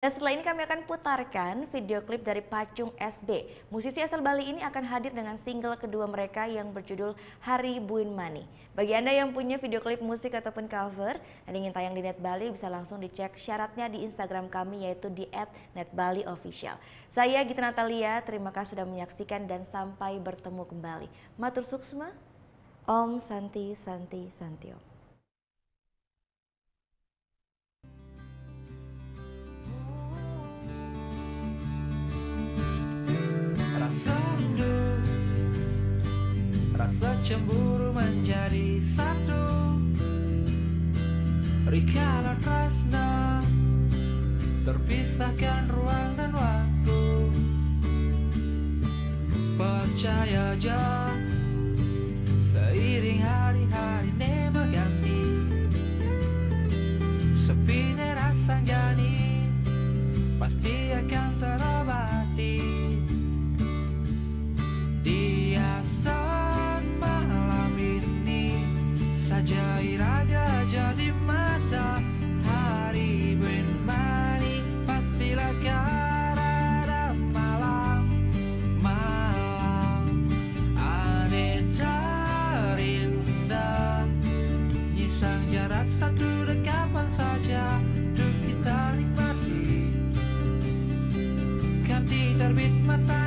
Dan setelah ini kami akan putarkan video klip dari Pacung SB. Musisi asal Bali ini akan hadir dengan single kedua mereka yang berjudul Hari Buin Mani. Bagi Anda yang punya video klip musik ataupun cover dan ingin tayang di Net Bali, bisa langsung dicek syaratnya di Instagram kami, yaitu di @netbaliofficial. Saya Gita Natalia, terima kasih sudah menyaksikan dan sampai bertemu kembali. Matur suksma, Om Santi Santi Santio. Rasa rindu, rasa cemburu menjadi satu. Rikalan tresna, terpisahkan ruang dan waktu. Percaya aja, seiring hari-hari ne berganti. Sepinya rasa jani, pasti akan terobati. Saja iraga jadi mata hari buin mani, pastilah karena malam ane terindah. Nyisang jarak satu dan kapan saja untuk kita nikmati. Ganti terbit mata